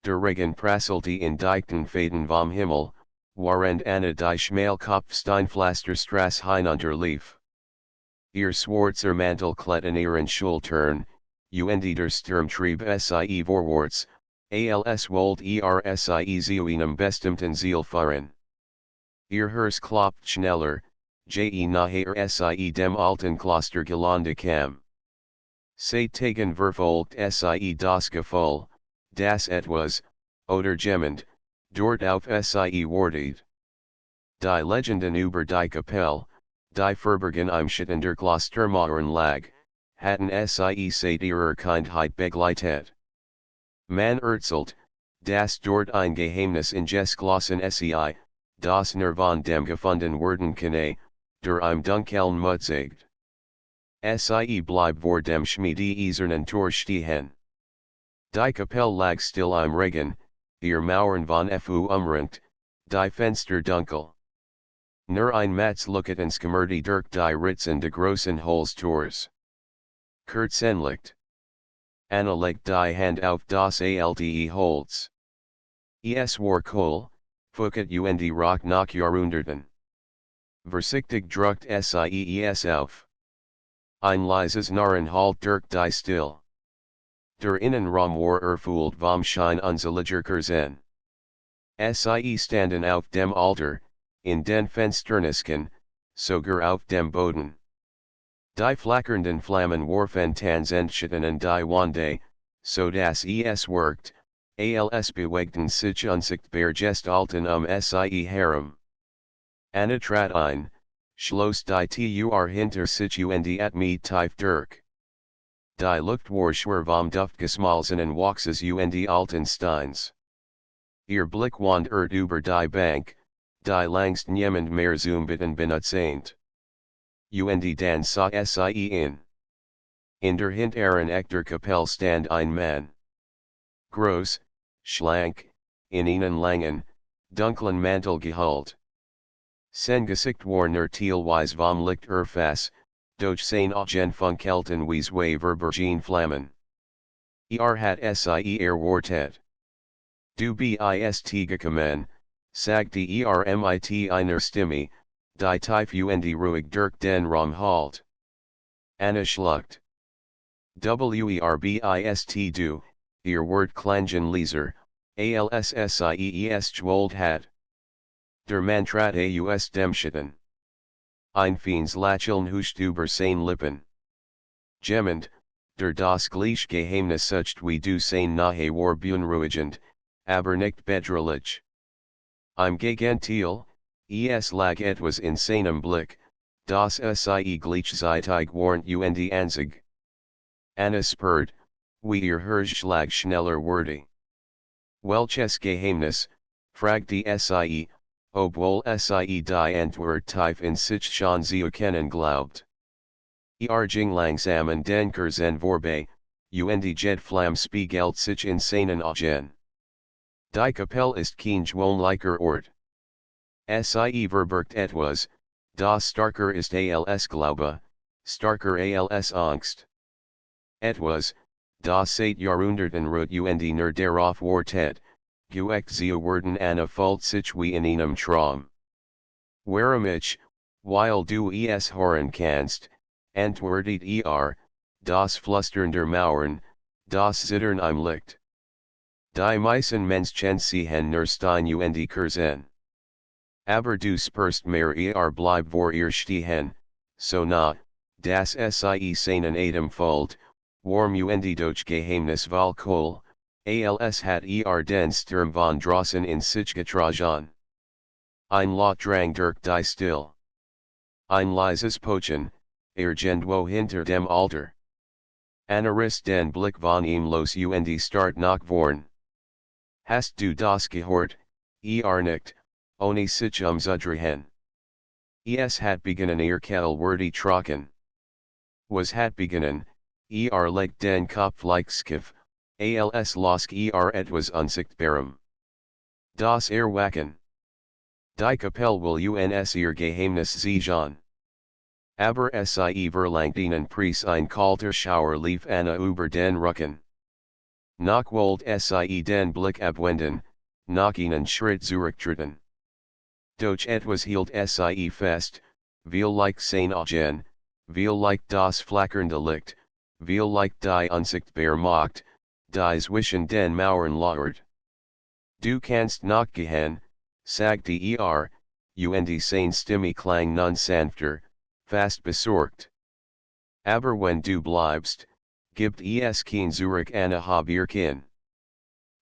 der Regen prasselte in dichten Faden vom Himmel, warend Anna die Schmalkopfsteinpflasterstrasse hinunterlief. Ihr schwarzer Mantel klet in ihren Schultern, und der Sturm trieb sie vorwärts, als wollt sie zu einem bestimmten Ziel fahren. Ihr Herz klopft schneller, nachher sie dem alten Kloster gelande kam. Seit Tagen verfolgt sie das Gefühl, das etwas, oder jemand, dort auf sie wartet. Die Legenden über die Kapelle, die verborgen im Schatten der Klostermauern lag, hatten sie seit ihrer Kindheit begleitet. Man erzählt, dass dort ein Geheimnis geschlossen sei, das nur von dem gefunden werden könne, der im Dunkeln mutzigt. Sie blieb vor dem Schmiede-Eisernen Tor stehen. Die Kapelle lag still im Regen, ihr Mauern von umrankt, die Fenster dunkel. Nur ein Matz Lucketens Gemmerti durch die Ritzen de großen Holztors. Kerzenlicht. Anna legt die Hand auf das alte Holz. Es war Kohl, Fucket und Rock nach Jahrhunderten. Versichtig druckt sie auf. Ein leises Narren halt durch die Still. Der Innenraum war erfüllt vom Schein unzähliger Kerzen. Sie standen auf dem Altar, in den Fensternisken, sogar auf dem Boden. Die flackernden Flammen warfen Tanzenschatten und die Wände, so dass es wirkt, als bewegten sich unsichtbar Gestalten sie herum. Anna trat ein, schloss die Tür hinter sich und atmete tief durch. Die Luft war schwer vom Duft geschmolzenen Wachses und alten Steins. Ihr Blick wandert über die Bank, die langst niemand mehr zum Bitten benutzt. Und dann sah sie in. In der hinteren Eck der Kapelle stand ein Mann. Groß, schlank, in einen langen, dunklen Mantel gehüllt. Sein Gesicht war nur teilweise vom Licht erfass, doch seine Augen funkelten wie zwei Verbergen hat sie erwartet. Du bist gekommen, sagte mit einer Stimme, die tief und ruhig durch den Raum halt. Anna schluckt. Bist du, ihr Wort klangen leiser, als sie es gewollt hat. Der Mann trat aus dem Schatten. Ein feines Lächeln huscht über seine Lippen. Jemand, der das gleiche Geheimnis sucht wie du sein nahe war beunruhigend, aber nicht bedrohlich. Im Gegenteil, es lag etwas in seinem Blick, das sie gleichzeitig warnt und anzog. Anna spürt, wie ihr Herzschlag schneller wurde. Welches Geheimnis, fragte sie, obwohl sie die Antwort tief in sich schon zu erkennen glaubt. Ging langsam an den Kerzen vorbei, und Jet Flamme spiegelt sich in seinen Augen. Die Kapelle ist kein gewöhnlicher Ort. Sie verbirgt etwas, das starker ist als Glaube, starker als Angst. Etwas, das seit Jahrhunderten ruht und nur darauf wartet, geweckt zu werden Anna fühlt sich wie in einem Traum. Warum ich, weil du es hören kannst, antwortet das Flüstern der Mauern, das Zittern im Licht. Die meisten Menschen sehen nur Stein und Kerzen. Aber du spürst mehr bleib vor ihr stehen, so nah, dass sie seinen Atem füllt, warm und doch Geheimnis weil Kohl, als hat den Sturm von draußen in sich getragen. Ein Laut drang durch die Still. Ein leises Pochen, irgendwo hinter dem Altar. Anna riss den Blick von ihm los und start nach vorn. Hast du das gehört, nicht, ohne sich zu drehen. Es hat begonnen Kettel wurde trocken. Was hat begonnen, legt den Kopf skiff, als losk etwas unsichtbarem. Das Erwachen. Die Kapelle will uns ihr Geheimnis zeigen. Aber sie verlangt einen Preis ein kalter Schauer lief Anna über den Rücken. Noch wold sie den Blick abwenden, noch einen Schritt zurücktreten. Doch etwas hielt sie fest, like sein Augen, like das flackernde Licht, like die unsichtbare Macht, die zwischen den Mauern lauert. Du kannst noch gehen, sagte und seine Stimme klang nun sanfter, fast besorgt. Aber wenn du bleibst, gibt es kein Zurück eine Habierkin.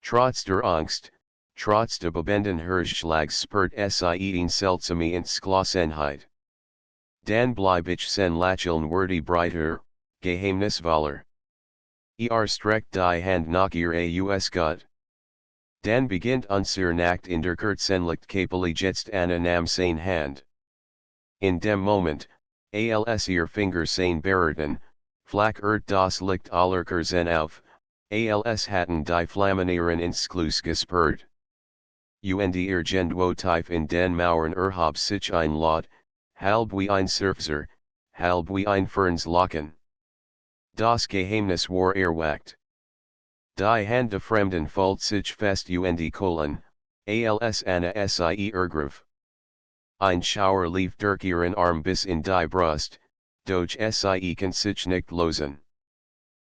Trotz der Angst, trotz der bebenden Herzschlags spürt sie in seltsame Entschlossenheit. Dan bleib ich sen lächeln wordy breiter, geheimnisvoller. Streckt die Hand nach ihr aus Gott. Dan beginnt unser Nacht in der Kerzenlicht Kapelle jetzt an nam sein Hand. In dem Moment, als ihr Finger sein berührten, flackert das Licht aller Kerzen auf, als hatten die Flammen ihren Entschluss gespürt. Und ihr Gendwo tief in den Mauern hab sich ein Lot, halb wie ein Surfser, halb wie ein Fernslaken. Das Geheimnis war erwacht. Die Hand der Fremden folgt sich fest und Kohlen, als Anna sie ergriff. Ein Schauer lief durch ihren Arm bis in die Brust, doch sie kann sich nicht losen.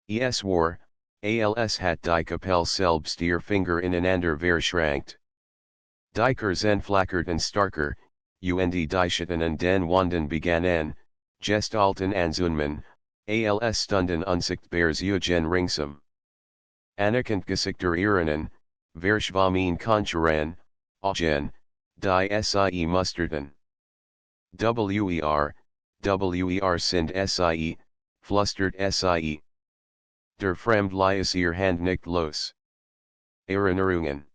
Es war, als hat die Kapelle selbst ihr Finger ineinander verschränkt. Die Kerzen flackerten starker, und die Schatten und den Wanden begannen, gestalten anzunehmen, als stunden unsichtbar Zeugen ringsum. Anerkannt Gesichter ihnen, verschwommen Konturen, Augen, die sie musterten. Sind sie, flustert sie. Der Fremd ließ ihr Hand nicht los. Erinnerungen.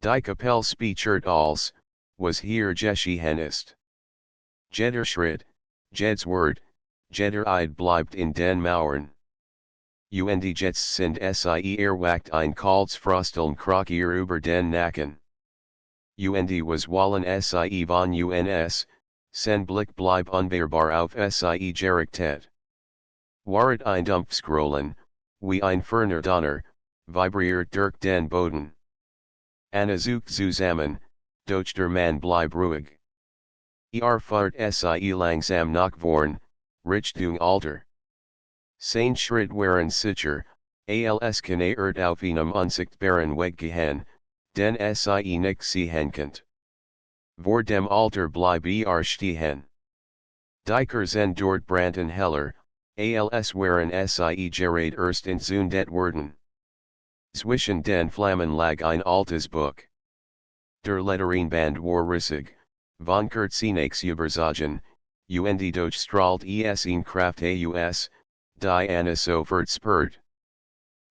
Die Kapelle speichert alles, was hier geschehen ist. Jeder Schritt, jedes Wort, jeder Eid bleibt in den Mauern. Und jetzt sind sie erwacht ein kaltes Frosteln kroch ihr über den Nacken. Und was wollen sie von uns, sen Blick bleib unbeirrbar auf sie gerichtet. Waret ein Dumpfscrollen, wie ein ferner Donner, vibriert durch den Boden. Anna sucht zusammen, doch der Mann bleib ruhig. Fahrt sie langsam nach vorn, Richtung Alter. Sein Schritt waren sicher, als kann auf einem unsichtbaren Weg gehen, den sie nicht sehen könnt. Vor dem Alter bleib stehen. Die Kerzen dort brannten heller, als waren sie gerade erst entzündet worden. Zwischen den Flammen lag ein altes Buch. Der Letterinband war rissig, von Kerzenachs überzogen, und doch strahlt es in Kraft aus, die Anna sofort spürt.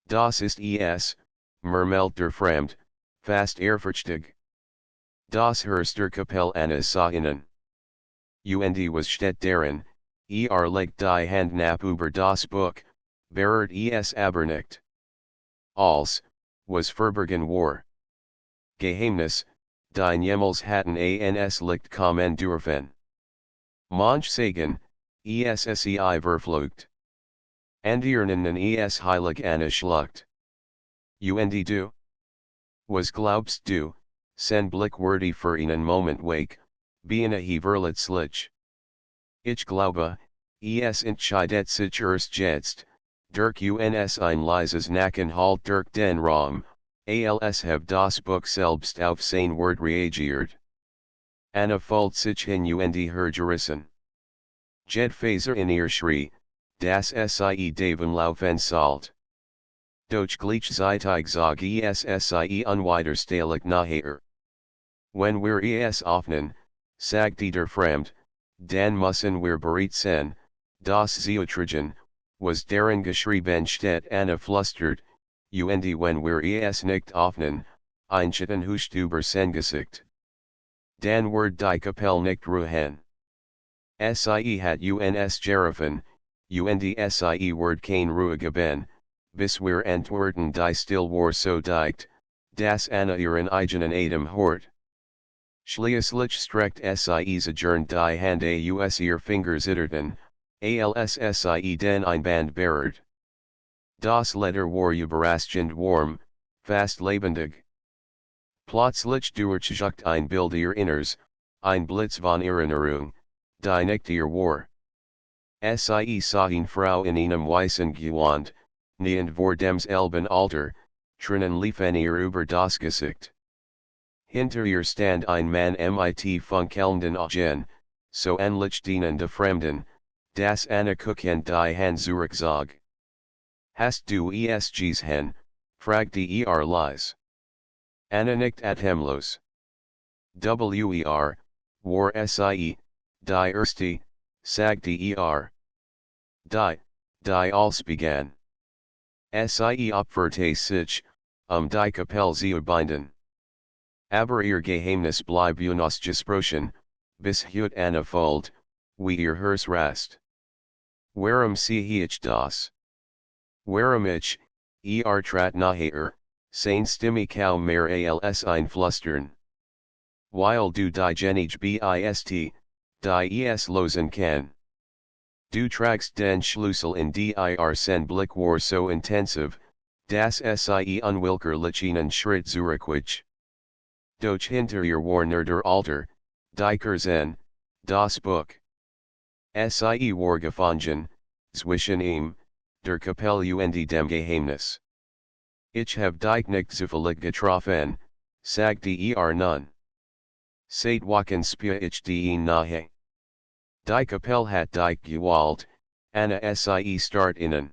Das ist es, murmelt der Fremd, fast ehrfurchtig. Das Herz der Kapelle Anna sah innen. Und was steht darin, legt die Hand nach über das Buch, berührt es aber nicht. Alles, was verborgen war. Geheimnis, die niemals hatten ans Licht kommen dürfen. Manch sagen, sei verflucht. Andiernen es heilig Anna schluckt. Und du? Was glaubst du, sen Blick wordy für einen Moment weg, beina verletzlich. Ich glaube, es entscheidet sich erst jetzt, durch uns ein leises Nacken halt durch den Raum, als have das Buch selbst auf sein Wort reagiert. Anna folgt sich hin und hergerissen. Jed Faser in ihr Schrie, das sie Daven laufen salt. Doch gleich zeitig zog sie unwiderstehlich nachher. Wenn wir es öffnen, sagte der Fremd, dann müssen wir bereit sein, das Zeutrigen, was darin geschrieben steht Anna flüstert, und wenn wir es nicht öffnen, einschatten huscht über sein Gesicht. Dan wird die Kapelle nicht ruhen. Sie hat uns gerufen, und sie wird kein Ruhe geben, bis wir antworten die still war so dicht, dass Anna ihren eigenen Atem hort. Schließlich streckt sie adjournt die Hand aus ihr Finger zitterten, als sie den Einband berührt. Das Letter war überraschend warm, fast lebendig. Plötzlich durchzuckt ein Bild ihr Inners, ein Blitz von Erinnerung, die nicht ihr war. Sie sahen Frau in einem weißen Gewand, nähend vor dem Elben Alter, Tränen liefen ihr über das Gesicht. Hinter ihr stand ein Mann mit funkelnden Augen, so ähnlich denen der Fremden, das Anna Kuchen die Hand zurückzog. Hast du es gesehen, fragte Lies. Anna nicht atemlos. War sie, die erste, sagte Die als begann. Sie opferte sich, die Kapelle zu binden. Aber ihr Geheimnis blieb unausgesprochen, bis heute Anna wie ihr Herz rast. Warum sehe ich das? Warum ich, trat nachher, seine Stimme kaum mehr als einflüstern. Weil du die Genige bist, die es losen kann. Du tragst den Schlüssel in sen Blick war so intensiv, dass sie unwillkürlichen Schritt zurückwich. Doch hinter ihr war nur der Alter, die Kerzen, das Buch. Sie war gefangen, zwischen ihm, der Kapelle und dem Geheimnis. Ich hab dich nicht zufällig getroffen, sagte nun. Seit Wochen spür ich die nahe. Die Kapelle hat dich gewollt, Anna sie start innen.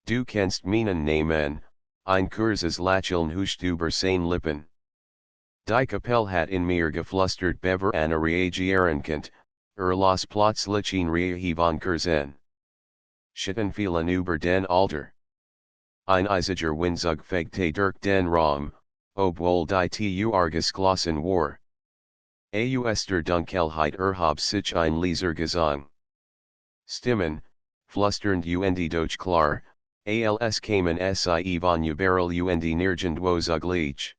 Du kennst meinen Namen, ein kurzes Lächeln huscht über seine Lippen. Die Kapelle hat in mir geflüstert bever Anna reagieren könnt, las plötzlichen Rehe von Kerzen. Schitten fielen über den Alter. Ein eisiger Windzug fegte durch den Raum, obwohl die geschlossen war. Aus der Dunkelheit erhob sich ein leiser Gesang. Stimmen, flusternd und doch klar, als kamen sie von überall und nirgendwo zugleich.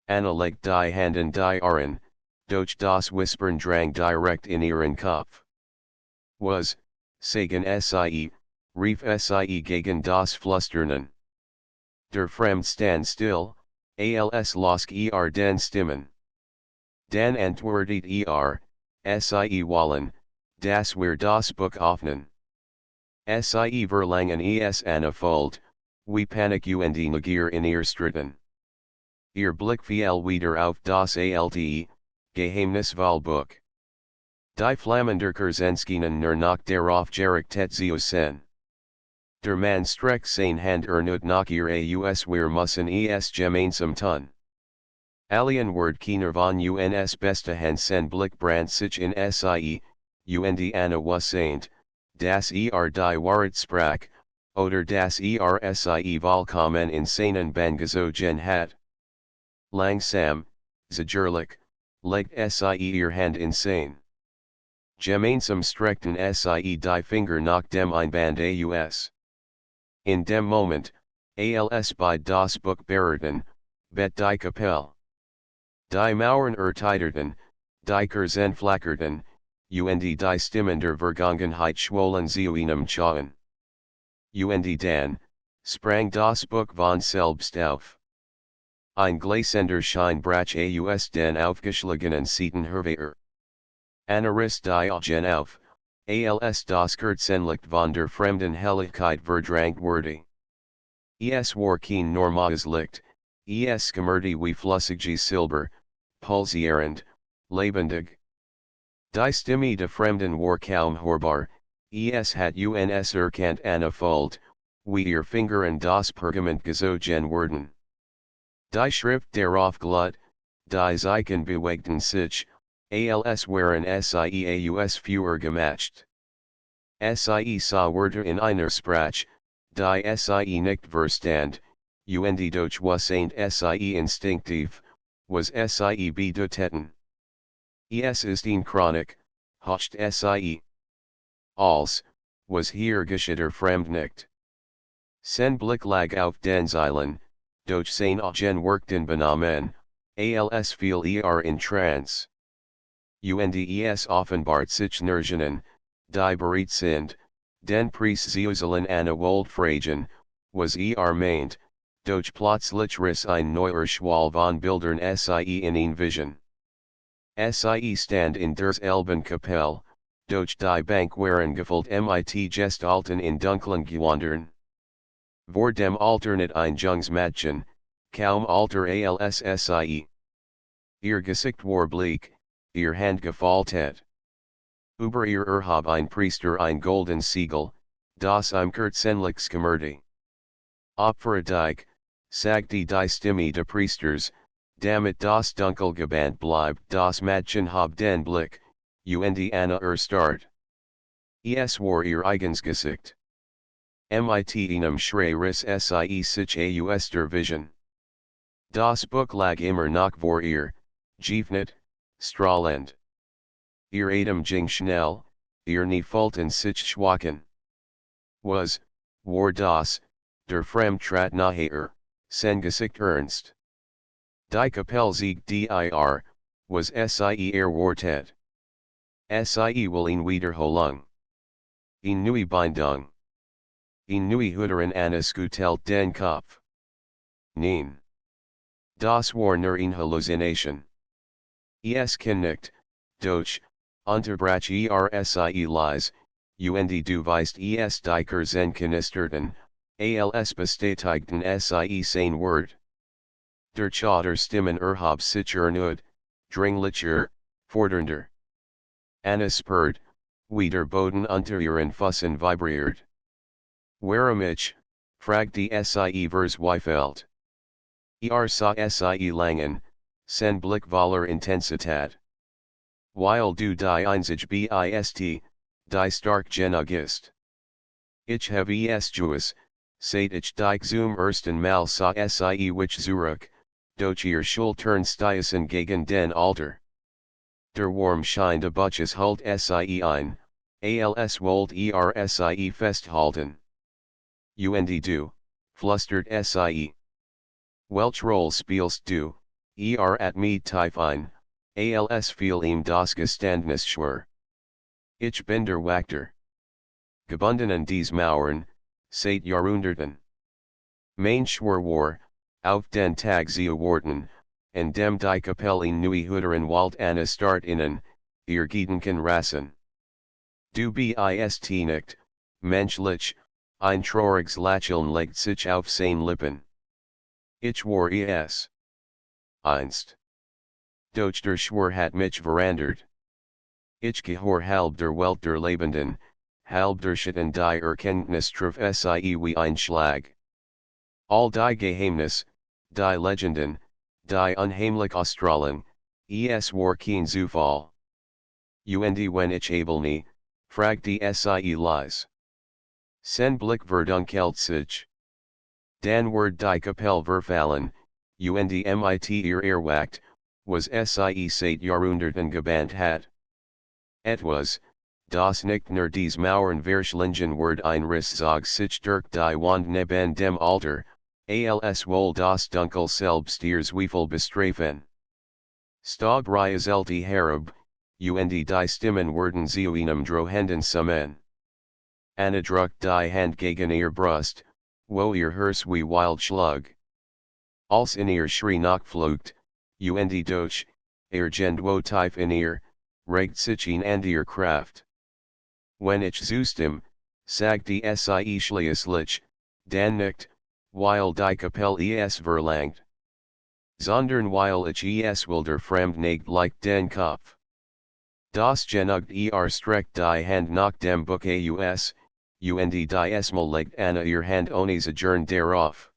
Anna legte die Hand in die Ohren, doch das Whispern drang direkt in ihren Kopf. Was, sagen sie, rief sie gegen das Flüsternen. Der Fremd stand still, als losk den Stimmen. Dan antwortet sie wollen, das wir das Buch öffnen. Sie verlangen es Anna wie Panik und Negier in ihr Stritten. Ihr Blick fiel wieder auf das Geheimnis Wahlbuch. Die Flammender Kerzenskinen nur noch darauf gerichtet zu sein. Der Mann streck seine Hand und nach ihr aus wir müssen es gemeinsam tun. Alien word keiner von uns bestahen sen Blick brand sich in sie, und Anna was saint, das die Wahrheit sprach, oder das sie vollkommen in seinen Bann gezogen hat. Langsam, zögerlich, legt sie ihr Hand in sein. Gemeinsam streckten sie die Finger nach dem Einband aus. In dem Moment, als bei das Buch berührten, bet die Kapelle. Die Mauern erteiterten, die Kerzen flackerten, und die Stimmen der Vergangenheit schwollen zu einem Chauen. Und dann, sprang das Buch von selbst auf. Ein gleißender Schein brach aus den aufgeschlagenen Seiten hervor. Anna riss die Augen auf, als das Kerzenlicht von der fremden Helligkeit verdrängt wurde. Es war kein normales Licht, es schimmerte wie flüssiges Silber, pulsierend, lebendig. Die Stimme der Fremden war kaum hörbar, es hat uns erkannt Anna wie ihr Finger in das Pergament gezogen wurden. Die Schrift darauf glut, die Zeichen bewegten sich, als waren sie aus Führer gemacht. Sie sah Wörter in einer Sprache, die sie nicht verstand, und doch was sie instinktiv, was sie bedeuteten. Es ist ein Chronik, hocht sie. Als, was hier geschieht fremd nicht. Sen Blick lag auf den Zeilen, doch sein Augen workten benamen, als fiel in trance. Und es offenbart sich Nergenen, die bereit sind, den Preis zu zahlen Anna wold fragen, was meint, doch plötzlich ein neuer Schwall von Bildern sie in ein Vision. Sie stand in der Elben Kapelle, doch die Bank waren gefüllt mit Gestalten in dunklen Gewandern. Vor dem alternat ein Jungsmädchen, kaum alter als sie. Ihr Gesicht war bleak, ihr Hand gefaltet. Über ihr habe ein Priester ein golden Siegel, das im Kerzenlicht schimmerte. Opferedig, sagte die Stimme des Priesters, damit das dunkel gebannt bleibt das Mädchen hab den Blick, und Anna Start. Es war ihr eigens Gesicht. Mit einem Schreiris sie sich aus der Vision. Das Buch lag immer noch vor ihr, geöffnet, strahlend. Ihr Atem ging schnell, ihr nie fühlten sich schwachen. War das, der Fremd trat nahe sein Gesicht ernst. Die Kapelle siegt dir, was sie erwartet. Sie will ihn wiederholen. Een neue Bindung. Een neue Hüterin Annas geteilt den Kopf. Nein. Das war nur eine Halluzination. Es kann nicht, doch, unterbrach sie lies, und du weißt es die Kerzenkanisterten, als bestätigten sie sein Wort. Der Chatter Stimmen hab sich erneut, dringlicher, fordernder. Anna spürt, wie der Boden unter ihren Füßen vibriert. Warum ich, fragte sie verzweifelt. Sah sie langen, sen Blick voller Intensität. Weil du die Einzige bist, die stark genug ist. Ich habe es Jews, seit ich dich zum ersten Mal sah sie wich zurück, doch ihr Schultern gegen den Alter. Der Warm Schein de Buches hult sie ein, als wollt sie festhalten. Und du, flüstert sie. Welch Roll spielst du, at me tief ein, als viel ihm das Geständnis schwör. Ich bin der Wachter. Gebunden an dies Mauern, seit Jahrhunderten. Mein Schwur war, auf den Tag sie erwarten, an dem die Kapelle neue Hüterin Wald Anna start innen, ihr Gedanken rassen. Du bist nicht, menschlich, ein trauriges Lächeln legt sich auf sein Lippen. Ich war es. Einst. Doch der Schwur hat mich verandert. Ich gehör halb der Welt der Lebenden, halb der Schatten die Erkenntnis traf sie wie ein Schlag. All die Geheimnis, die Legenden, die unheimlich Australen, es war kein Zufall. Und wenn ich abelne, fragte sie lies. Sen Blick verdunkelt sich. Dan word die Kapelle verfallen, und mit ihr erwacht, was sie seit Jahrhunderten gebannt hat. Etwas, das nicht nur dies Mauern verschlingen word ein Riss zog sich durch die Wand neben dem Alter, als wohl das Dunkel selbst ihr Zweifel bestrafen. Stog rieselte herab, und die Stimmen werden zu einem drohenden Summen. Anna druckt die Hand gegen ihr Brust, wo ihr Herz wie wild schlug. Als in ihr Schrie nachflucht, und doch, Gend tief in ihr, regt sich an ihr Kraft. Wenn ich zustim, sagte sie schließlich, dann nicht, weil die Kapelle es verlangt. Sondern weil ich es will der Fremd nicht like den Kopf. Das genugt streckt die Hand nach dem Buch aus, und diesmal legt Anna ihr Hand ohne Adjourn darauf.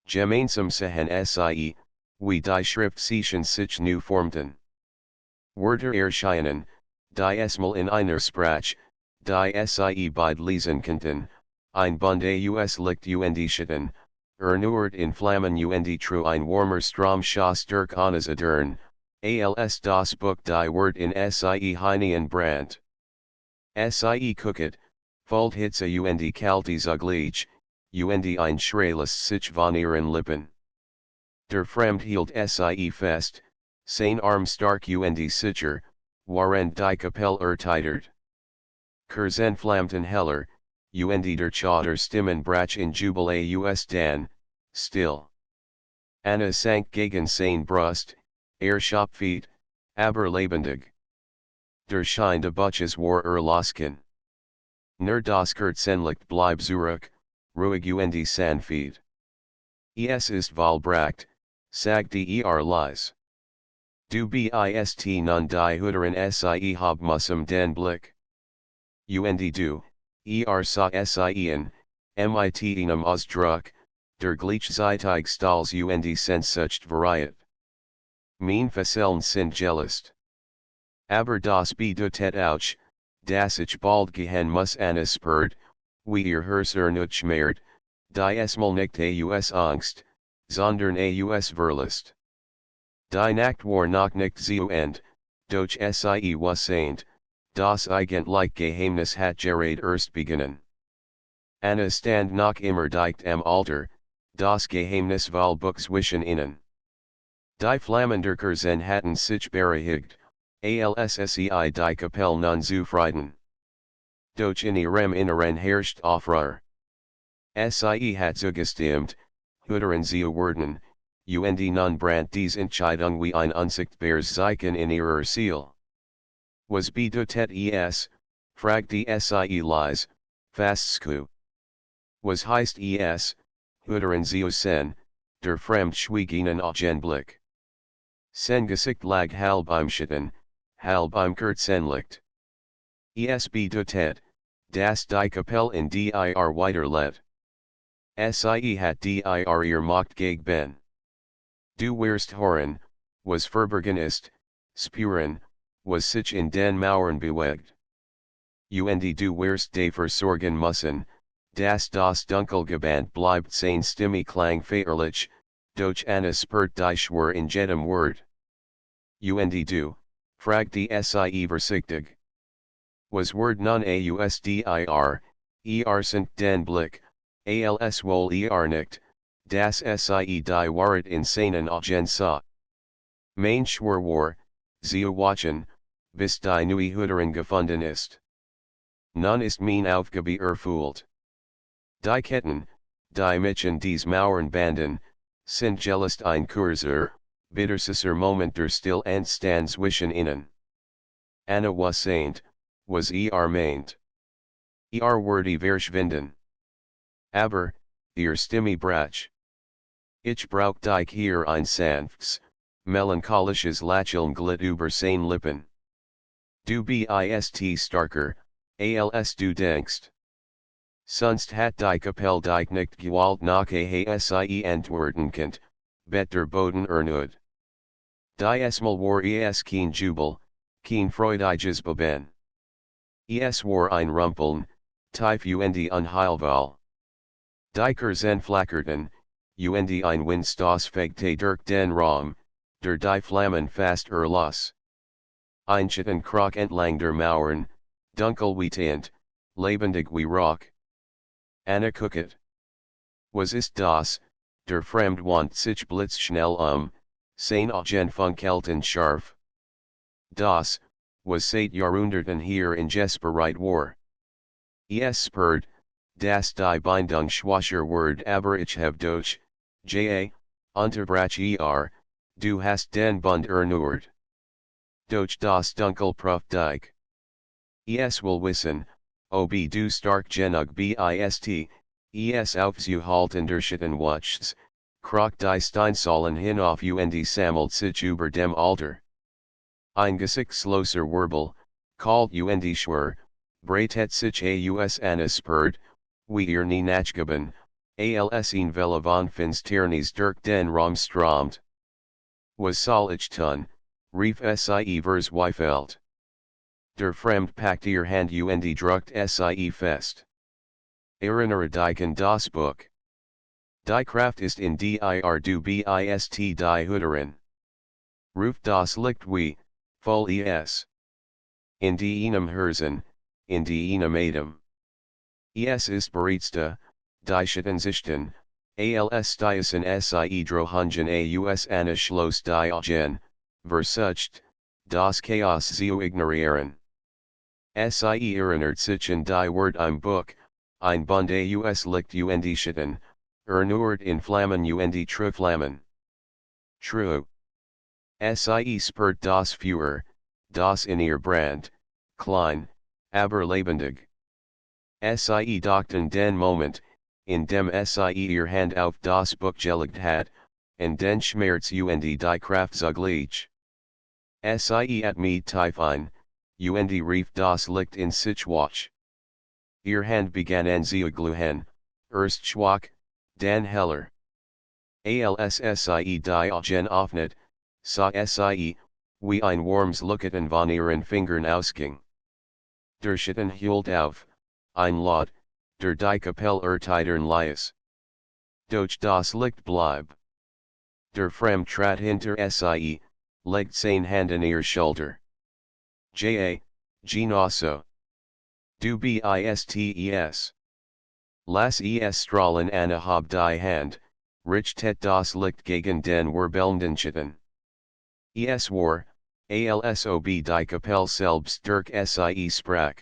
Gemeinsam sehen sie, wie die Schriftzeichen sich nu formten. Wörter erscheinen, diesmal in einer Sprache, die sie beide lesen könnten, ein Bund aus Licht und Schatten, erneuert in Flammen und true ein warmer Strom Schaß durch Annas Adern, als das Buch die Wort in sie hinein brandt. Sie gucket, Fold hitze und kalte zugleich, und ein schreilles sich von ihren Lippen. Der Fremd hielt sie fest, sein Arm stark und sicher, während die Kapelle erteilt. Kerzen flammten heller, und der Chatter Stimmen brach in Jubel aus Dan, still. Anna sank gegen sein Brust, Schopfeet, aber lebendig. Der Schein de Buches war losken. Nur das Kerzenlicht bleib zurück, ruhig und sanfte. Es ist vollbracht, sagt Lies. Du bist nun die Hüterin sie hab musum den Blick. Und du, sa sien, mit einem Ausdruck, der gleichzeitig stolz und Sehnsucht variiert. Mein Fesseln sind gelöst. Aber das bedeutet auch, dass ich bald gehen muss anspurt, wie Herz nicht mehr, die mal nicht aus Angst, sondern aus Verlust. Die Nacht war noch nicht zu Ende, doch sie wusste, das eigentliche Geheimnis hat gerade erst begonnen. Anna stand noch immer dicht am Altar, das Geheimnis voll Buch zwischen ihnen. Die Flammender Kerzen hatten sich bereinigt, alssei die Kapelle nun zufrieden. Doch in ihrem Inneren herrscht Aufruhr. Sie hat zugestimmt, Hüterin zu werden, und nun brand dies Entscheidung wie ein unsichtbares Zeichen in ihrer Seele. Was bedeutet es, fragt sie Lies, faststu. Was heißt es, Hüterin zu sein, der Fremd schwieg ihnen Augenblick. Sein Gesicht lag halb im Schatten, halb im Kerzenlicht. Es bedeutet, dass die Kapelle in dir weiterlebt. Sie hat dir ihr Macht gegen. Du wirst hören, was verborgen ist, spüren, was sich in den Mauern bewegt. Und du wirst dafür sorgen müssen, dass das Dunkelgeband bleibt sein Stimme klang feierlich, doch Anna spürt die Schwur in jedem Wort. Und du, fragt sie vorsichtig. Was Wort nun aus dir, sind den Blick, als wohl nicht, das sie die Wahrheit in seinen Augen sah. Mein Schwur war, zu watchen, bis die neue Hüterin gefunden ist. Nun ist mein Aufgabe erfüllt. Die Ketten, die mich in dies Mauern banden, sind just ein kurzer, bittersüßer Moment der Still Stand zwischen ihnen. Anna wusste, was meint. Wurde verschwinden. Aber, Stimme brach. Ich brauch dich hier ein sanftes, melancholisches Lächeln glitt über seine Lippen. Du bist starker, als du denkst. Sonst hat die Kapelle dich nicht gewollt nach sie antworten könnt, bet der Boden nicht. Die mal war kein Jubel, kein freudiges Beben. War ein Rumpeln, tief und unheilvoll. Die Kerzen flackerten, und ein Windstoß fegte durch den Raum, der die Flammen fast los. Ein Schatten kroch entlang der Mauern, dunkel wie Tint, lebendig wie Rauch. Anna guckte. Was ist das, der Fremd wand sich blitzschnell sein Augen funkelten scharf. Das, was seit Jahrhunderten hier in Jespereit war. Spürt, dass die Bindung schwacher Word aber ich habe doch, unterbrach du hast den Bund erneuert. Doch das Dunkel prüft dich. Will wissen, ob du stark genug bist, aufzuhalten der Schatten wuchs, kroch die Steinsäulen hinauf und sammelt sich über dem Altar. Ein gesichtsloser Wirbel, kalt und schwer, breitet sich aus Anna spürt, wie nie nachgeben, als ihn Welle von Finsternis durch den Raum strömt. Was soll ich tun, rief sie verzweifelt. Der Fremd packt ihr Hand und drückt sie fest. Erinnere dich an das Buch. Die Kraft ist in dir, du bist die Hüterin. Ruf das Licht wie, voll es. In deinem Herzen, in deinem Atem. Ist bereits da, die Schatten sichten, als stießen sie drohungen aus Anna schloss die Augen, versucht, das Chaos zu ignorieren. Sie erinnert sich an die Wort im Buch, ein Bund aus Licht und Schatten, nur in Flammen und Trüflammen. True. Sie spürt das Feuer, das in ihr Brand, klein, aber lebendig. Sie dachten den Moment, in dem sie ihr Hand auf das Buch gelegt hat, und den Schmerz und die Kraft zugleich. Sie at mit tief ein, und rief das Licht in sich wach. Ihr Hand begann an zu glühen, erst schwach, dann heller. Als sie die Augen öffnet, sah sie, wie ein warmes Leuchten von ihren Fingern ausging. Der Schatten hielt auf, ein Laut, der die Kapelle Titern ließ. Doch das Licht blieb. Der Fremd trat hinter sie, legt seine Hand an ihr Schulter. Genosso. Du bistes. Lass es strahlen Anna hab die Hand, richtet das Licht gegen den wirbelnden Schatten. Es war, alsob die Kapelle selbst durch sie sprach.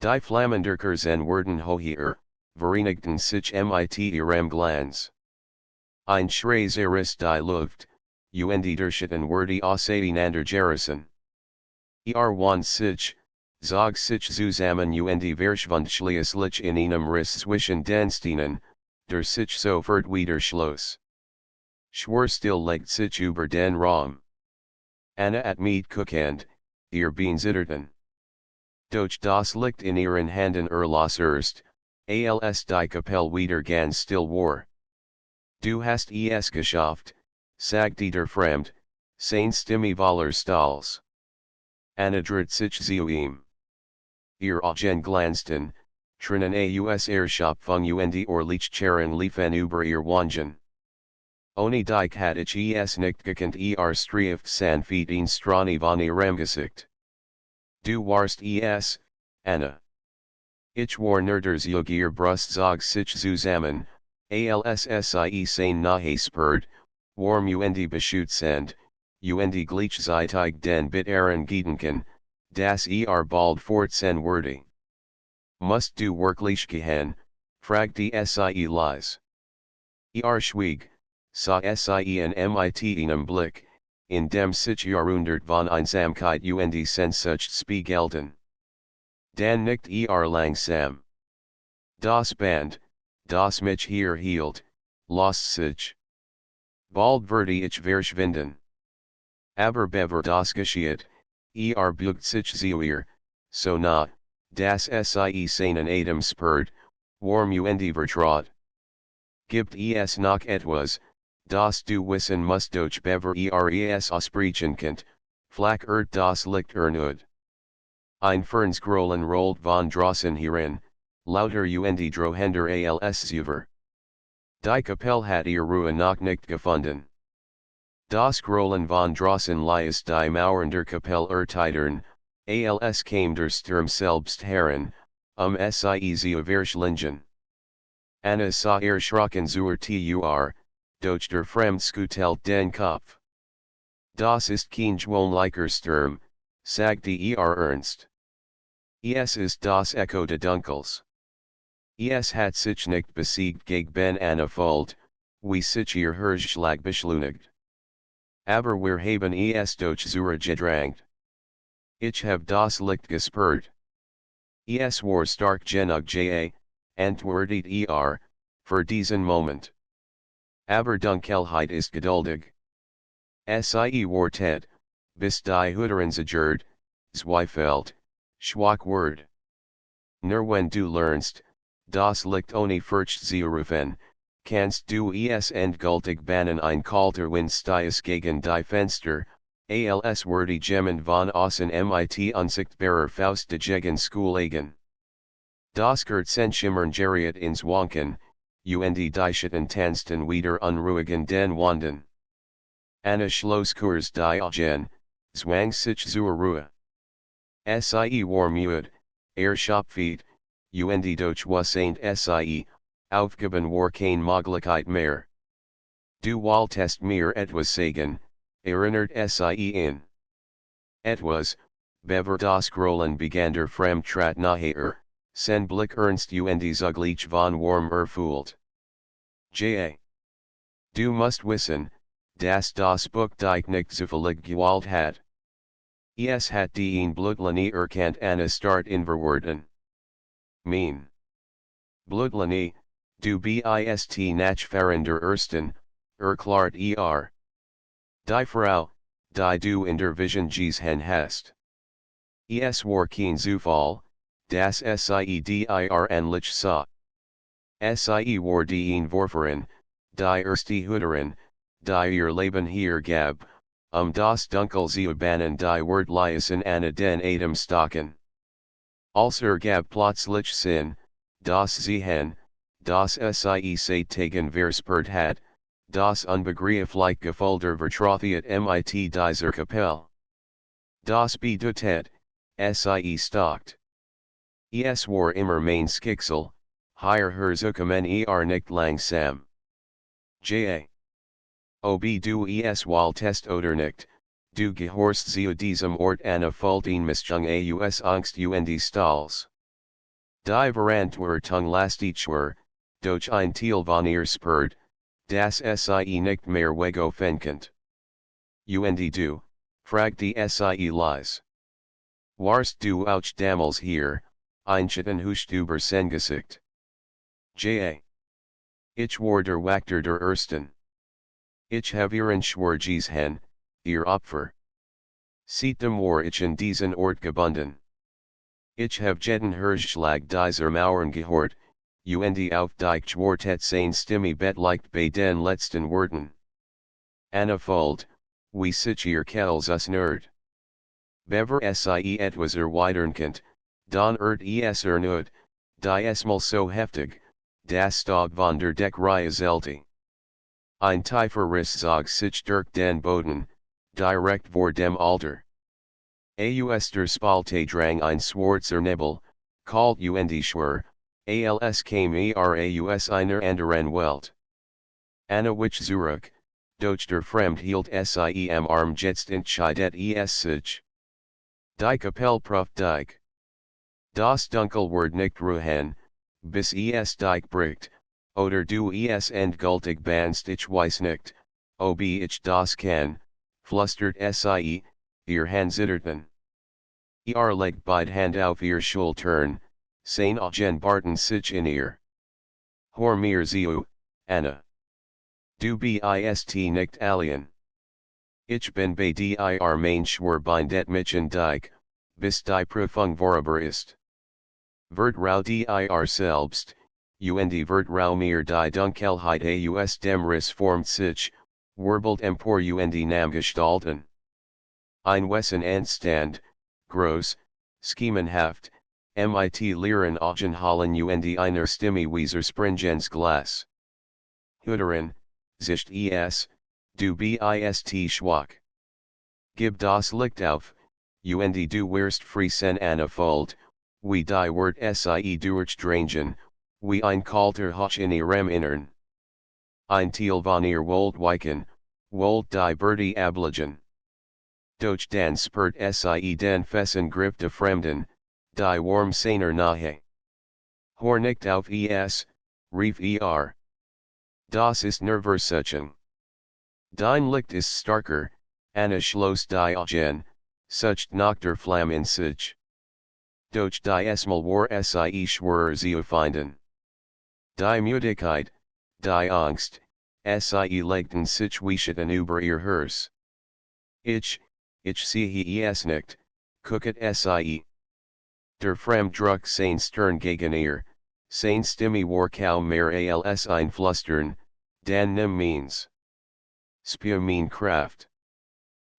Die Flammen der Kerzen wurden höher, vereinigten sich mit ihrem Glanz. Ein Schrei zerriss die Luft, und der Schatten wurde auseinander gerissen. Wand sich, zog sich zusammen und verschwand schließlich in einem Riss zwischen den Steinen, der sich sofort wieder schloss. Schwurstill legt sich über den Raum. Anna at mit guckend, ihr Bein zitterten. Doch das Licht in ihren Handen las erst, als die Kapelle wieder ganz still war. Du hast es geschafft, sagte der Fremd, seine Stimme voller Stolz. Anna dreht sich zu ihm. Ihr Augen glanzten, Trinnen aus Erschöpfung und Lichtscheren liefen über ihr Wangen. Ohne dich hat ich es nicht gekannt strieft sanft in Strani von ihrem Gesicht. Du warst es, Anna. Ich war nur der Zug ihr Brust zog sich zusammen, als sie seine Nahe spürt, warm und beschützend, und gleichzeitig den bitteren Gedanken, dass bald fortsetzen würde. Musst du wirklich gehen, fragte sie leise. Schwieg, sah sie in mit einem Blick, in dem sich jahrhundert von Einsamkeit und Sehnsucht spiegelten. Dann nickt langsam. Das Band, das mich hier hielt, lost sich. Bald würde ich verschwinden. Aber bever das geschieht, bügt sich zu ihr, so nah, dass sie seinen Atem spürt, warm und vertraut. Gibt es noch etwas, das du wissen musst doch bever es aussprechen könnt, flach das Licht erneut. Ein Fernsgrollen rollt von draußen herein, lauter und drohender als zuvor. Die Kapelle hat ihr Ruhe noch nicht gefunden. Das Grollen von draußen ließ die Mauern der Kapelle Titern, als kam der Sturm selbst heran, sie zu verschlingen. Anna sah erschrocken zur Tür, doch der Fremd schüttelt den Kopf. Das ist kein gewöhnlicher Sturm, sagte ernst. Es ist das Echo des Dunkels. Es hat sich nicht besiegt gegen Anna Fold, wie sich ihr Herzschlag beschleunigt. Aber wir haben es doch zurückgedrängt. Ich hab das Licht gespürt. Es war stark genug antwortet für diesen Moment. Aber Dunkelheit ist geduldig. Sie wartet, bis die Hüterin zagert, zweifelt, schwach wird. Nur wenn du lernst, das Licht ohne Furcht zu rufen, kannst du es endgültig bannen ein kalter Wind stiess gegen die Fenster, als würde jemand von außen mit unsichtbarer Faust dagegen Schoolegen. Das Kerzen schimmern geriet ins Wanken, und die Schatten tanzten wieder unruhig in den Wanden. Anna schloss kurz die Augen, zwang sich zur Ruhe. Sie war müde, erschöpft, und doch wasseint sie, aufgeben war keine Möglichkeit mehr. Du wolltest mir etwas sagen, erinnert sie ihn. Etwas, bever das Grollen begann der Fremd trat naher, Sen Blick Ernst und Zugleich von Warm erfüllt. Ja. Du musst wissen, dass das Buch dich nicht zufällig gewählt hat. Es hat den Blutlinie erkannt und start inverwerten. Mean. Blutlinie, du bist nach Fahren der Ersten, erklärt Die Frau, die du in der Vision gesehen hast. Es war kein Zufall, das sie dir ähnlich sah. Sie war die Vorfahren, die erste Hüterin, die ihr Leben hier gab, das Dunkel zu bannen die Wörtliesen an den Atem stocken. Als gab plötzlich Sinn, das Sehen, das sie seit Tagen verspürt hat, das unbegreiflich Gefühl der Vertrautheit mit dieser Kapelle. Das bedeutet, sie stockt. Es war immer mein Schicksal, hier herzukommen nicht langsam. Ja. Ob du es wolltest oder nicht, du gehorst zu diesem Ort an den Mischung aus Angst und Stolz. Die Verantwortung lastig war, durch ein Teil von ihr spürt, das sie nicht mehr wego fenkennt. Und du, fragt sie lies. Warst du auch damals hier, einschitten hust über sein Gesicht. Ja. Ich war der Wächter der Ersten. Ich habe ihren Schwur gesehen, ihr Opfer. Seitdem war ich in diesen Ort gebunden. Ich habe jeden Herzschlag dieser Mauern gehört, und auf dich schwortet sein Stimme betlicht bei den letzten Worten. Anna Fold, wie sich ihr Kettles us nerd. Bever sie etwas erweiternkent, don es ernud, die esmal so heftig, das Stog von der Deckreihe zählte. Ein tiefer Riss zog sich durch den Boden, direkt vor dem Alter. Aus der Spalte drang ein schwarzer Nebel, kalt und schwer, als käme aus einer anderen Welt. Anna wich zurück, doch der Fremd hielt sie am Arm jetzt entscheidet es sich. Die Kapelle prüft dich. Das Dunkel wird nicht ruhen, bis es dich bricht, oder du es endgültig bannst ich weiß nicht, ob ich das kann, flüstert sie, ihr Hand zitterten. Legt beide Hand auf ihr Schultern, sein Augen barten sich in ihr. Hör mir zu, Anna. Du bist nicht alien. Ich bin bei dir mein Schwurbindet mich dich, bis die Prüfung vorüber ist. Vertrau dir selbst, und vertrau mir die Dunkelheit aus dem Riss formt sich, wirbelt empor und nam gestalten. Ein Wesen Anstand, groß, schemenhaft, mit leeren Augenhallen und einer Stimme wie Springens Glas. Hüterin, sicht es, du bist schwach. Gib das Licht auf, und du wirst frei sein Fold, wie die Wort sie durchdrangen, wie ein kalter Hoch in ihrem Innern. Ein Teil von ihr wollt weichen, wollt die Bertie ablegen. Doch dann spürt sie den festen Griff der Fremden, die warm seiner Nahe. Hör nicht auf es, rief Das ist Nerversuchung. Dein Licht ist starker, Anna schloss die Augen, sucht nach der Flamme in sich. Doch die esmal war sie schwer zu finden. Die Müdigkeit, die Angst, sie legten sich Wischeten über ihr Herz. Ich sehe es nicht, gucket sie. Der Fremd druck sein Stern gegen ihr, sein Stimme war kaum mehr als ein Flüstern, dan nimm means. Spür mein Kraft.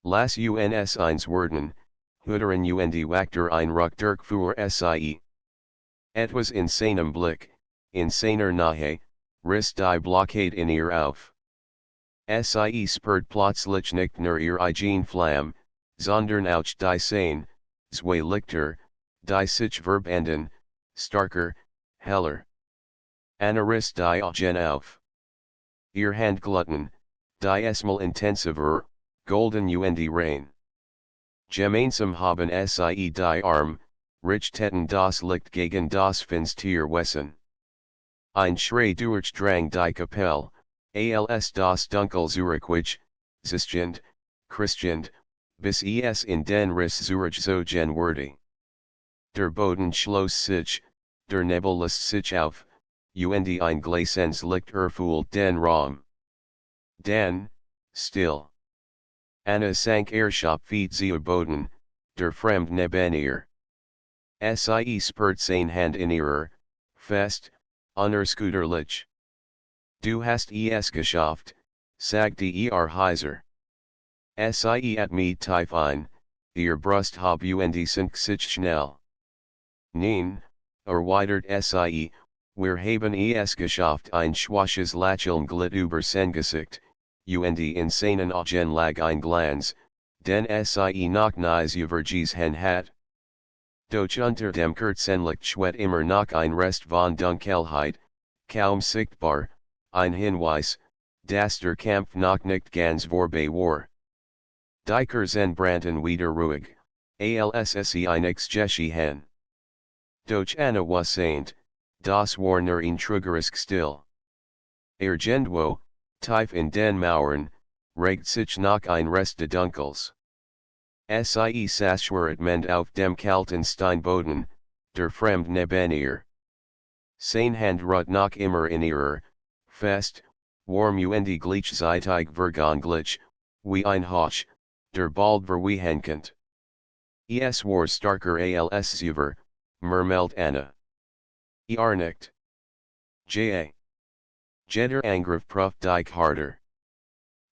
Lass uns eins werden, Hüterin und Wächter ein Ruck durch für sie. Etwas in seinem Blick, in seiner Nahe, riss die Blockade in ihr auf. Sie spürt plötzlich nicht nur ihr eigen Flamme, sondern auch die Sein, zwei Lichter, die sich verbanden, starker, heller. Anna riss die Augen auf. Ihr Handglutten, die esmal intensiver, golden und rein. Gemeinsam haben sie die Arm, Richtetten das Licht gegen das Finstier Wesen. Ein Schrei durch Drang die Kapelle, als das Dunkel Zurückwich, Zistjend, Christjend, bis es in den Riss Zurich so genwürdig. Der Boden schloss sich, der Nebel lässt sich auf, und ein Glasens Licht erfüllt den Raum. Dann, still. Anna sank Erschaft feet zu Boden, der Fremd neben ihr. Sie spurt sein Hand in ihrer, fest, unerschütterlich. Du hast es geschafft, sagte heiser. Sie at mir tief ein, ihr Brust hab und sink sich schnell. Nein, erweitert Sie, wir haben es geschafft ein schwaches Lächeln glitt über sein Gesicht, und in seinen Augen lag ein Glanz, den Sie noch nie übergesehen hat. Doch unter dem Kerzenlicht schwet immer noch ein Rest von Dunkelheit, kaum sichtbar, ein Hinweis, dass der Kampf noch nicht ganz vorbei war. Die Kerzen brannten wieder ruhig, als nichts geschehen. Doch Anna was saint, das war nur ein trügerisch still. Irgendwo, tief in den Mauern, regt sich noch ein Rest de Dunkels. Sie saß auf dem kalten Steinboden, der Fremd neben ihr. Sein Hand ruht noch immer in ihrer, fest, warm und gleichzeitig verganglich, wie ein Hoch, der bald verwehenkennt. Es war starker als Zuver, murmelt Anna. Nicht. Jeder Angriff prüft dich harder.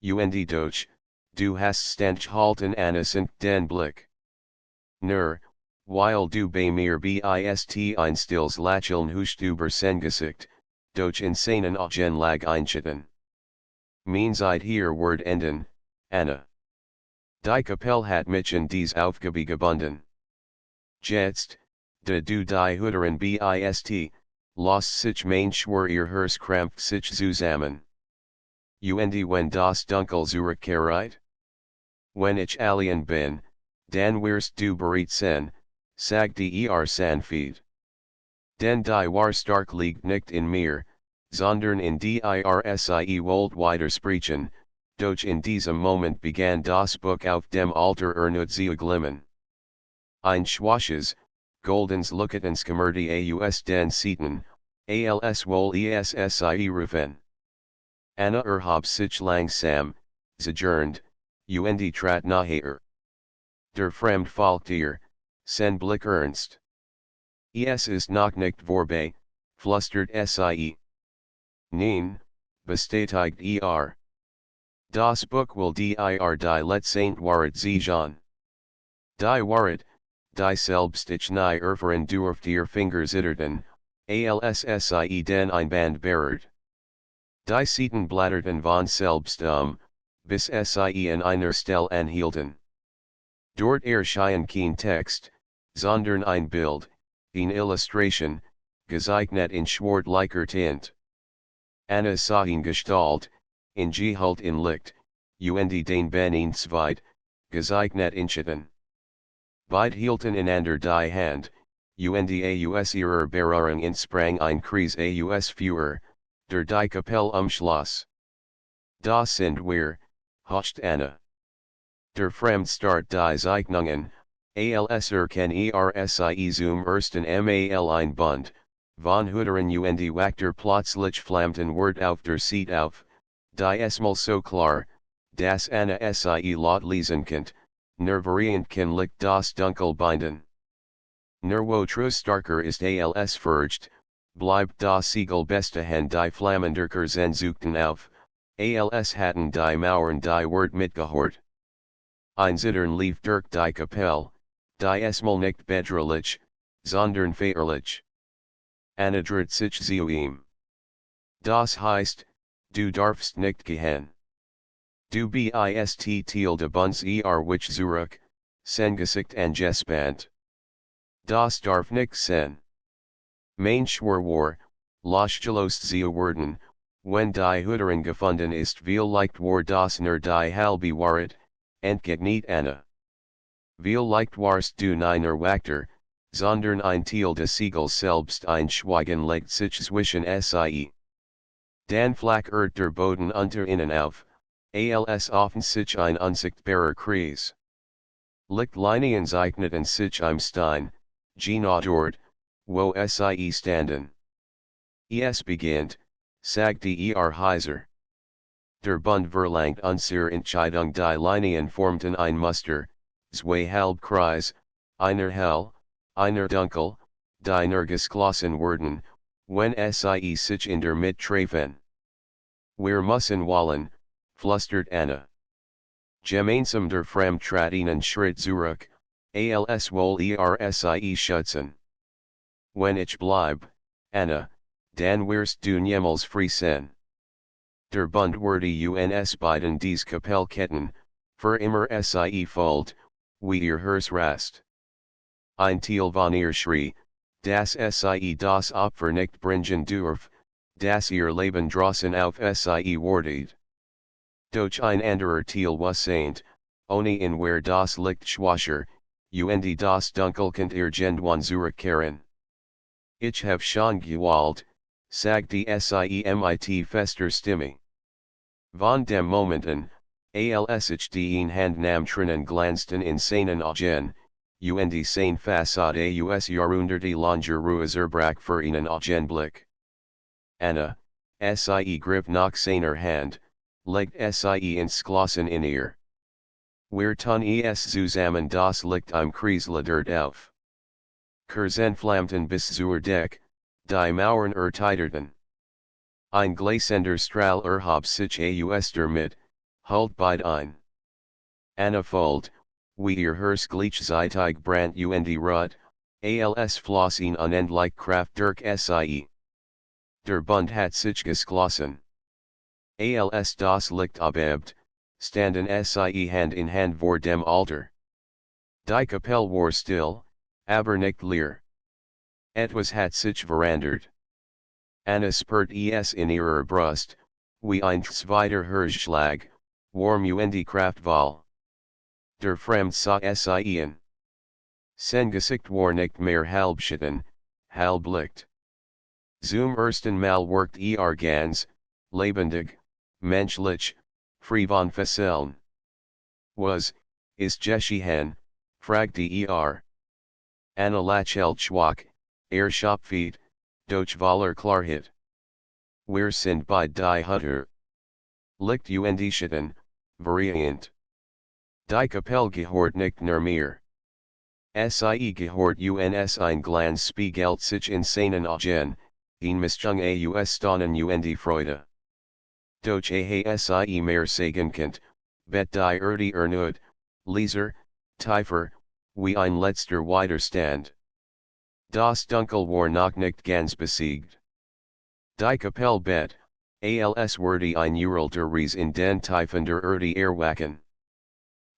Und doch, du hast standgehalten Anna senkt den Blick. Nur, weil du bei mir bist ein stilles Lächeln huscht über sein Gesicht, doch in seinen Augen lag ein Schatten. Mein Zeit hier wird enden, Anna. Die Kapelle hat mich in dies Aufgabe gebunden. Jetzt, da du die Hüterin bist, lass sich mein Schwur ihr Hers krampft sich zusammen. Und wenn das Dunkel zurückkehrt? Wenn ich alien bin, dann wirst du bereit sein, sagte sanft. Denn die war stark liegt nicht in mir, sondern in die Sie wollt weitersprechen, doch in diesem Moment begann das Buch auf dem Altar erneut zu glimmen. Ein schwaches, goldens Leuchtens Gemerde aus den Seiten, als wohl Sie rufen. Anna hab sich langsam, zergernd, und trat naher. Der Fremd folgt ihr, sen Blick ernst. Es ist noch nicht vorbei, flüstert Sie. Nein, bestätigt Das Buch will die die letzte Wahrheit sein. Die Wahrheit, die selbst ich nie erfahren durft ihr Finger zitterten, als Sie den Einband berührt. Die Seiten blätterten von selbst bis Sie in einer Stelle anhielten. Dort erschien kein Text, sondern ein Bild, eine Illustration, gezeichnet in schwarz-licher Tint. Anna sah ihn Gestalt, in Gehalt in Licht, und den Benin zweit, gezeichnet in Schatten. Beide hielten einander die Hand, und aus ihrer Berührung entsprang ein Kreis aus Feuer, der die Kapelle umschloss. Da sind wir, hocht Anna. Der Fremd start die Zeichnungen, als kann Sie zum ersten Mal ein Bund, von Hüterin und Wachter plötzlich flammten Wort auf der Seite auf, die mal so klar, dass Anna Sie laut lesen könnt, nur variant kann Licht das Dunkel binden. Nur wo true starker ist als furcht, bleibt das Siegel bestehen die flammender Kerzen suchten auf, als hatten die Mauern die Wort mitgehört. Ein Zittern lief durch die Kapelle, die mal nicht bedrohlich, sondern feierlich. Anna dreht sich zu ihm. Das heißt, du darfst nicht gehen. Du bist Teil de Bunz wich zurück, sein Gesicht angespannt. Das darf nicht sein. Mein Schwur war, losgelost zu werden, wenn die Hüterin gefunden ist vielleicht war das nur die halbe Wahrheit, entgegnet Anna. Vielleicht warst du nie nur Wachter, sondern ein Teil des Siegels selbst einschweigen legt sich zwischen sie. Dan flach der Boden unter ihnen auf, als offen sich ein unsichtbarer Kreis. Lichtlinien zeichneten sich im Stein, genau dort, wo sie standen. Es beginnt, sagte heiser. Der Bund verlangt unsere Entscheidung die Linien formten ein Muster, zwei Halbkreis, einer hell, einer dunkel, die nirgends geschlossen wurden, wenn sie sich in der Mitte treffen. Wir müssen wollen, flüstert Anna. Gemeinsam der Fremd trat einen Schritt zurück, als wohl sie schützen. Wenn ich bleib, Anna, dann wirst du niemals frei sein. Der Bund wurde uns beiden dies Kapelle ketten, für immer sie folgt, wie ihr Herz rast. Ein Teil von ihr schrie, dass sie das Opfer nicht bringen darf, dass ihr Leben draußen auf sie wartet. Doch ein anderer Teil was saint, ohne in wer das Licht schwascher, und das Dunkel könnt irgendwann zurückkehren. Ich hab schon gewollt, sagte sie mit fester Stimme. Von dem Momenten, als ich die Hand nahm drinnen glanzten in seinen Augen, und sein Fassade us Jahrhunderte langer Ruhezerbrak für einen Augenblick. Anna, sie griff nach seiner Hand, legt sie ins Glossen in ihr. Wir tun es zusammen das Licht im Kreisladert auf. Kerzen flammten bis zur Deck, die Mauern erteiterten. Ein gleißender Strahl erhob sich aus der Mitte, halt beid ein. Anna folgt, wie ihr Herz gleichzeitig brandt und rut, als floss ihn unendlich Kraft durch sie. Der Bund hat sich geschlossen. Als das Licht abebt, standen sie Hand in Hand vor dem Altar. Die Kapelle war still, aber nicht leer. Etwas hat sich verandert. Anna spürt es in ihrer Brust, wie ein zweiter Herzschlag, warm und kraftvoll. Der Fremd sah sie an. Sein Gesicht war nicht mehr halbschitten, halblicht. Zum ersten Mal workt ganz, lebendig, menschlich, frei von Fesseln. Was, ist geschehen, fragte Anna lächelt schwach, Schopfeet, doch voller Klarheit. Wir sind bei die Hutter. Licht und Schitten, variant. Die Kapelle gehört nicht nur mir. Sie gehört uns ein Glanz spiegelt sich in seinen Augen, ein Mischung aus Staunen und Freude. Doch sie mehr sagen könnt, bet die ernud, Leser, tiefer, wie ein letzter Widerstand. Das Dunkel war noch nicht ganz besiegt. Die Kapelle bet, als wurde ein Uralter in den Tiefen der erwachen.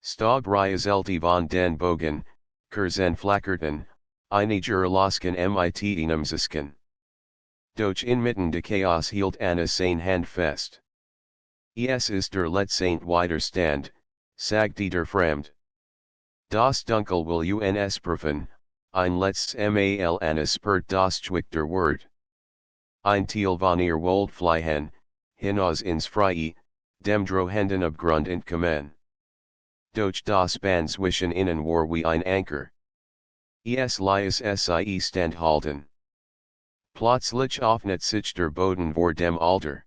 Stog rieselte von den Bogen, Kerzen flackerten, einiger Losken mit einem Zisken. Doch inmitten de Chaos hielt Anna seine Hand fest. Es ist der letzte Widerstand, sagte der Fremd. Das Dunkel will uns prüfen, ein letztes Mal Anna spürt das Schwichter Wort. Ein Teil von ihr wollt fliehen, hinaus ins Freie, dem drohenden Abgrund entkommen. Doch das Band zwischen ihnen war wie ein Anker. Es ließ sie standhalten. Plötzlich öffnet sich der Boden vor dem Altar.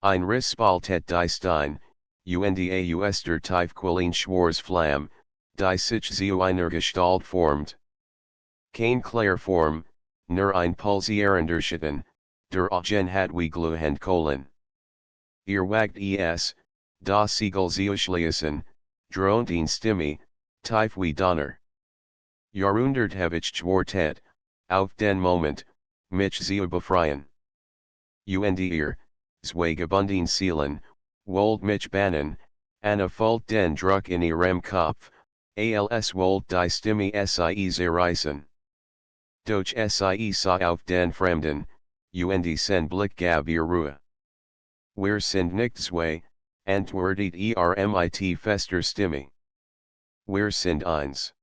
Ein Riss spaltet die Stein, und aus der Tiefquillen schwarze Flamme, die sich zu einer Gestalt formt. Kein Klärform, nur ein pulsierender Schatten, der Augen hat wie glühend Kohlen. Ihr wagt das Siegel zuschließen, dröhnt ihn Stimme, tief wie Donner. Jahrhundert hab ich gewartet, auf den Moment, mich zu befreien. Und ihr, zwei gebunden Seelen, wollt mich bannen, Anna folgt den Druck in ihrem Kopf, als wollt die Stimme sie zerreißen. Doch sie sah auf den Fremden, und sein Blick gab ihr Ruhe. Wir sind nicht zwei, antwortet mit fester Stimme. Wir sind eins.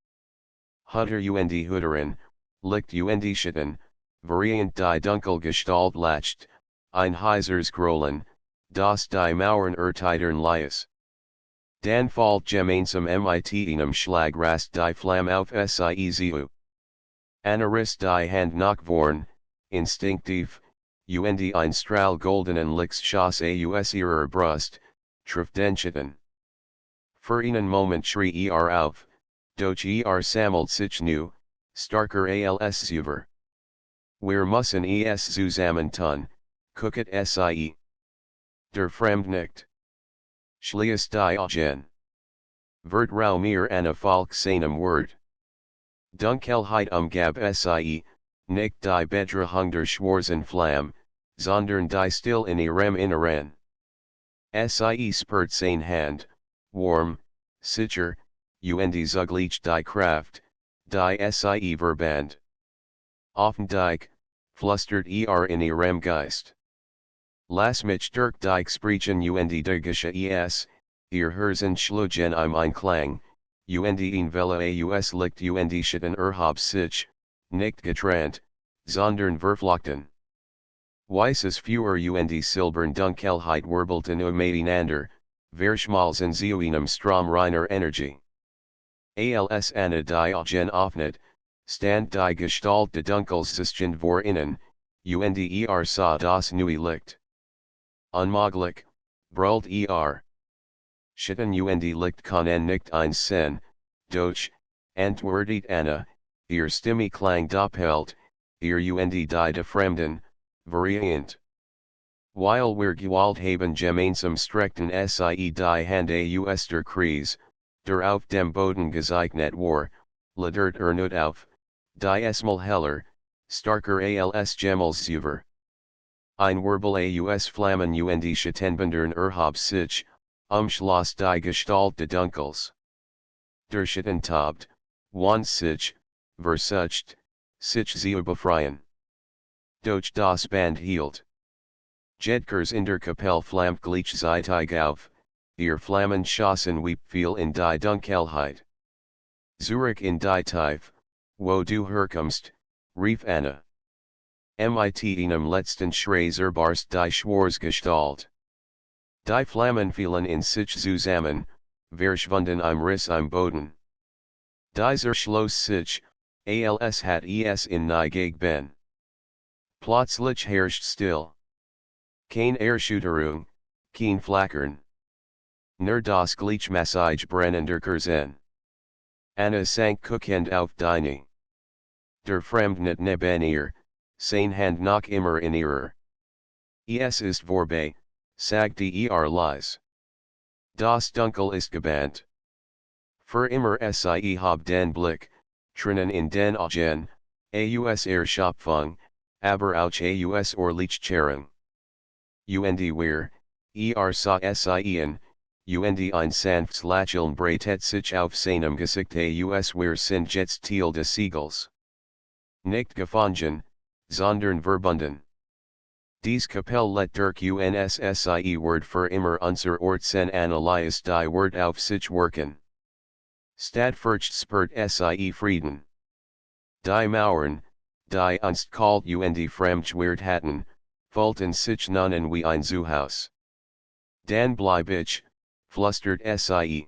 Hutter und Hutterin, licht und Schitten, Variant die Dunkel Gestalt lacht, ein heiseres Grollen, das die Mauern ertitern lies. Dan fällt gemeinsam mit einem Schlag rast die Flamme auf sie Zu. Anaris die Hand nach vorn, instinktiv, und ein Strahl goldenen Lichts schoss aus ihrer Brust, trifft den Schitten. Für einen Moment schrie auf, doch sammelt sich nu, starker als zuvor. Wir müssen es zusammen tun, gucket sie. Der Fremd nicht. Schließ die Augen. Vertrau mir eine Falk seinem Wort. Dunkelheit gab sie, nicht die Bedrohung der schwarzen Flamme, sondern die still in ihrem Inneren. Sie spürt seine Hand, warm, sicher, und zugleich die Kraft, die sie verband. Offendig, flüstert in ihrem Geist. Lass mich durch dich sprechen und die Gesche ihr Herzen schlugen ein Klang, und in Welle aus Licht und Schitten erhob sich, nicht getrennt, sondern verflochten. Weißes Feuer und silbern Dunkelheit wirbelten miteinander, verschmalzen zu einem Strom reiner Energie. Als Anna die Augen öffnet, stand die Gestalt des Dunkels sich vor innen, und sah das neue Licht. Unmöglich, brüllt Schitten und Licht können nicht eins sein, doch, antwortet Anna, ihr Stimme klang doppelt, ihr und die de Fremden, variant. Weil wir gewalt haben gemeinsam streckten sie die Hand aus der Krise, der auf dem Boden gezeichnet war, ledert nicht auf, die esmal heller, starker als jemals zuvor. Ein Wirbel aus Flammen und Schattenbändern erhob sich, schloss die Gestalt des Dunkels. Der Schatten tobt, wand sich, versucht, sich zu befreien. Doch das Band hielt. Jedkers in der Kapelle flammt gleichzeitig auf, ihr Flammen schossen wie viel in die Dunkelheit. Zurück in die Tiefe, wo du herkommst, rief Anna. Mit einem letzten Schrei zerbarst die Schwarzgestalt. Die Flammen fielen in sich zusammen, verschwunden im Riss im Boden. Dieser schloss sich, als hat es in nie gegeben. Plötzlich herrscht still. Keine Erschütterung, kein Flackern. Nur das Gleichmäßig brennender Kerzen. Anna sank guckend auf die Knie. Der Fremd neben ihr, seine Hand noch immer in ihrer. Es ist vorbei, sagte leise. Das Dunkel ist gebannt. Für immer sie hab den Blick, Tränen in den Augen, aus Erschöpfung, aber auch aus Erleichterung. Und wir, sah sie an, und ein sanftes Lächeln breitet sich auf seinem Gesicht aus wir sind jetzt Teil des Siegels. Nicht gefangen, sondern verbunden. Dies Kapelle let durch UNSSIE Word für immer unser Ort sen analyse die Word auf sich wirken. Stadfurcht spurt sie Frieden. Die Mauern, die einst kalt und fremdschwert hatten, fühlten sich nun an wie ein Zuhaus. Dan bleib ich, flüstert sie.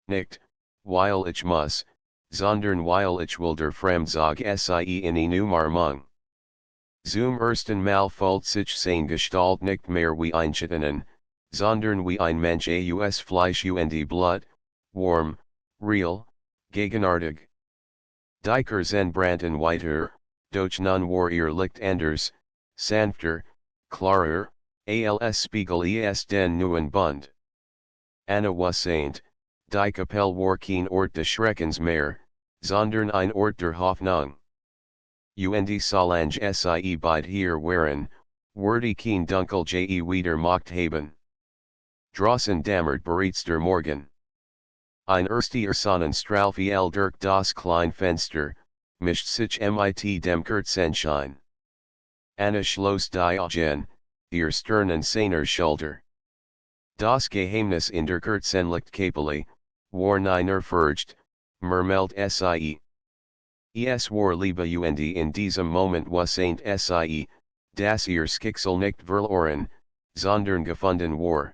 Nicht, weil ich muss, sondern weil ich will der Fremd sag sie in Umarmung. Zum ersten Mal fühlt sich seine Gestalt nicht mehr wie ein Schitten, sondern wie ein Mensch aus Fleisch und Blut, warm, real, gegenwärtig. Die Kerzen brannten weiter, doch nun war ihr Licht anders, sanfter, klarer, als Spiegel den neuen Bund. Anna was saint, die Kapelle war kein Ort des Schreckens mehr, sondern ein Ort der Hoffnung. Und Solange sie beid hier waren, wurde kein Dunkel wieder macht haben. Draußen dämmert bereits der Morgen. Ein erster Sonnenstrahl fiel durch das kleine Fenster, mischt sich mit dem Kerzenschein. Anna schloss die Augen, ihr Stirn an seiner Schulter. Das Geheimnis in der Kerzenlicht Kapelle, war nie erforscht, murmelt sie. Es war Liebe und in diesem Moment was ain't sie, das ihr Schicksal nicht verloren, sondern gefunden war.